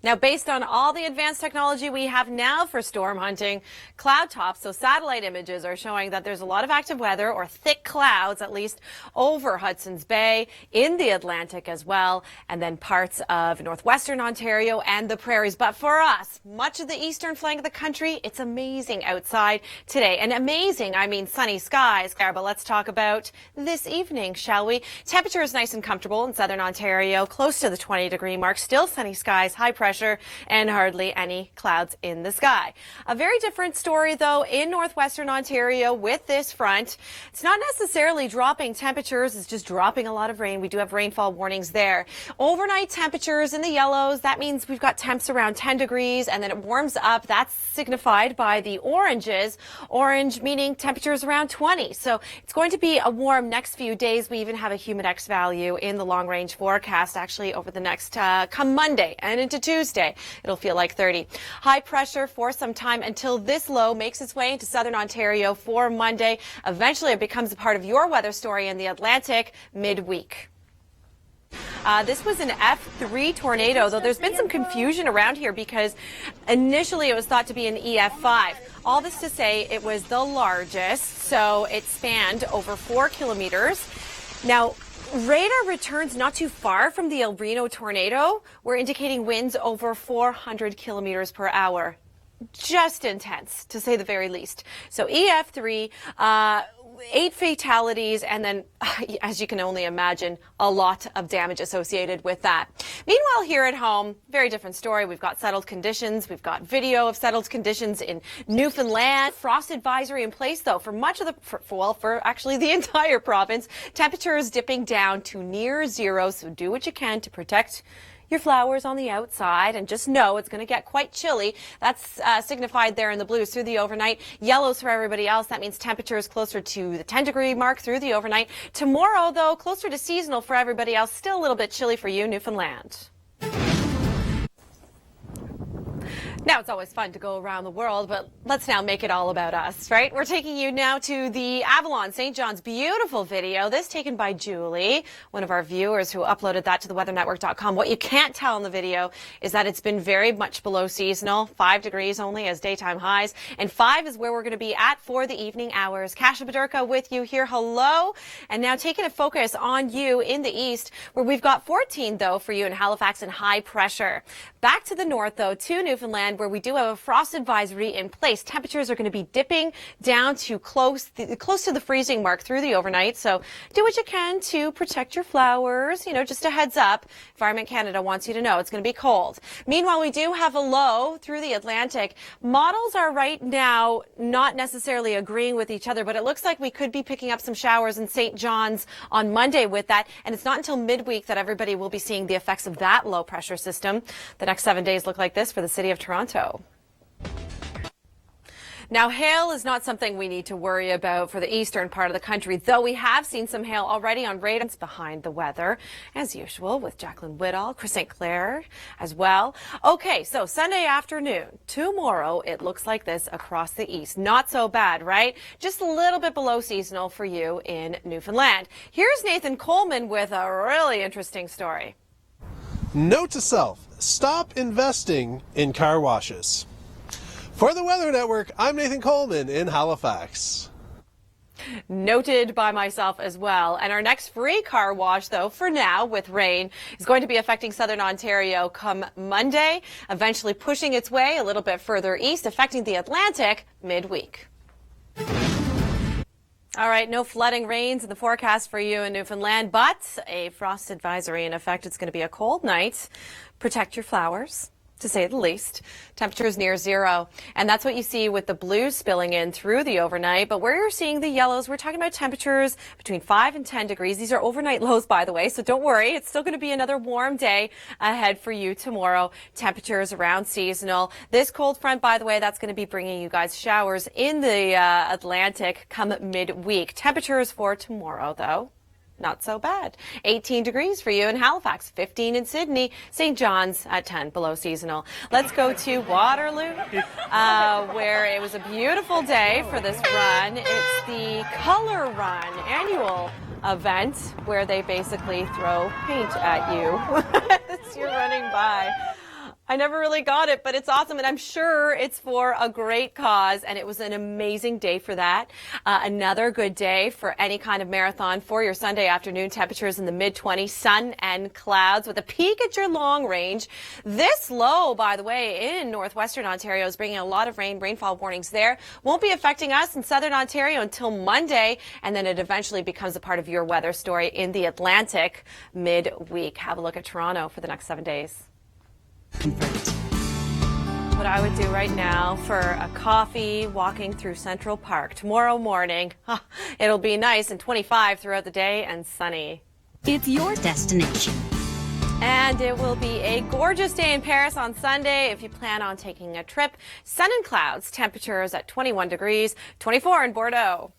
Now, based on all the advanced technology we have now for storm hunting, cloud tops, so satellite images are showing that there's a lot of active weather, or thick clouds at least, over Hudson's Bay, in the Atlantic as well, and then parts of northwestern Ontario and the prairies. But for us, much of the eastern flank of the country, it's amazing outside today. And amazing, I mean sunny skies. But let's talk about this evening, shall we? Temperature is nice and comfortable in southern Ontario, close to the 20-degree mark. Still sunny skies, high pressure, and hardly any clouds in the sky. A very different story, though, in northwestern Ontario with this front. It's not necessarily dropping temperatures, it's just dropping a lot of rain. We do have rainfall warnings there. Overnight temperatures in the yellows, that means we've got temps around 10 degrees, and then it warms up. That's signified by the oranges. Orange meaning temperatures around 20. So it's going to be a warm next few days. We even have a humidex value in the long-range forecast, actually, over the next, come Monday and into Tuesday. It'll feel like 30. High pressure for some time until this low makes its way into southern Ontario for Monday. Eventually, it becomes a part of your weather story in the Atlantic midweek. This was an F3 tornado, though there's been some confusion around here because initially it was thought to be an EF5. All this to say it was the largest, so it spanned over 4 kilometers. Now, radar returns not too far from the El Reno tornado. We're indicating winds over 400 kilometers per hour. Just intense, to say the very least. So EF3, 8 fatalities, and then, as you can only imagine, a lot of damage associated with that. Meanwhile, here at home, very different story. We've got settled conditions. We've got video of settled conditions in Newfoundland. Frost advisory in place, though, for much of the, for actually the entire province. Temperatures dipping down to near zero, so do what you can to protect your flowers on the outside, and just know it's going to get quite chilly. That's signified there in the blues through the overnight. Yellows for everybody else. That means temperatures closer to the 10-degree mark through the overnight. Tomorrow, though, closer to seasonal for everybody else. Still a little bit chilly for you, Newfoundland. Now, it's always fun to go around the world, but let's now make it all about us, right? We're taking you now to the Avalon St. John's beautiful video. This taken by Julie, one of our viewers who uploaded that to theweathernetwork.com. What you can't tell in the video is that it's been very much below seasonal, 5 degrees only as daytime highs, and 5 is where we're going to be at for the evening hours. Kasia Bodurka with you here. Hello. And now taking a focus on you in the east, where we've got 14, though, for you in Halifax and high pressure. Back to the north, though, to Newfoundland, where we do have a frost advisory in place. Temperatures are going to be dipping down to close to the freezing mark through the overnight. So do what you can to protect your flowers. You know, just a heads up. Environment Canada wants you to know it's going to be cold. Meanwhile, we do have a low through the Atlantic. Models are right now not necessarily agreeing with each other, but it looks like we could be picking up some showers in St. John's on Monday with that. And it's not until midweek that everybody will be seeing the effects of that low pressure system. The next 7 days look like this for the city of Toronto. Now, hail is not something we need to worry about for the eastern part of the country, though we have seen some hail already on radar. Behind the weather, as usual, with Jacqueline Whittall, Chris St. Clair as well. Okay, so Sunday afternoon, tomorrow, it looks like this across the east. Not so bad, right? Just a little bit below seasonal for you in Newfoundland. Here's Nathan Coleman with a really interesting story. Note to self, stop investing in car washes. For the Weather Network, I'm Nathan Coleman in Halifax. Noted by myself as well. And our next free car wash, though, for now, with rain, is going to be affecting southern Ontario come Monday, eventually pushing its way a little bit further east, affecting the Atlantic midweek. All right, no flooding rains in the forecast for you in Newfoundland, but a frost advisory in effect. It's going to be a cold night. Protect your flowers, to say the least. Temperatures near zero. And that's what you see with the blues spilling in through the overnight. But where you're seeing the yellows, we're talking about temperatures between 5 and 10 degrees. These are overnight lows, by the way, so don't worry. It's still going to be another warm day ahead for you tomorrow. Temperatures around seasonal. This cold front, by the way, that's going to be bringing you guys showers in the Atlantic come midweek. Temperatures for tomorrow, though, not so bad. 18 degrees for you in Halifax, 15 in Sydney, St. John's at 10 below seasonal. Let's go to Waterloo, where it was a beautiful day for this run. It's the Color Run annual event where they basically throw paint at you as you're running by. I never really got it, but it's awesome, and I'm sure it's for a great cause, and it was an amazing day for that. Another good day for any kind of marathon for your Sunday afternoon. Temperatures in the mid-20s, sun and clouds with a peak at your long range. This low, by the way, in northwestern Ontario is bringing a lot of rain. Rainfall warnings there won't be affecting us in southern Ontario until Monday, and then it eventually becomes a part of your weather story in the Atlantic midweek. Have a look at Toronto for the next 7 days. What I would do right now for a coffee, walking through Central Park. Tomorrow morning, it'll be nice and 25 throughout the day and sunny. It's your destination. And it will be a gorgeous day in Paris on Sunday if you plan on taking a trip. Sun and clouds, temperatures at 21 degrees, 24 in Bordeaux.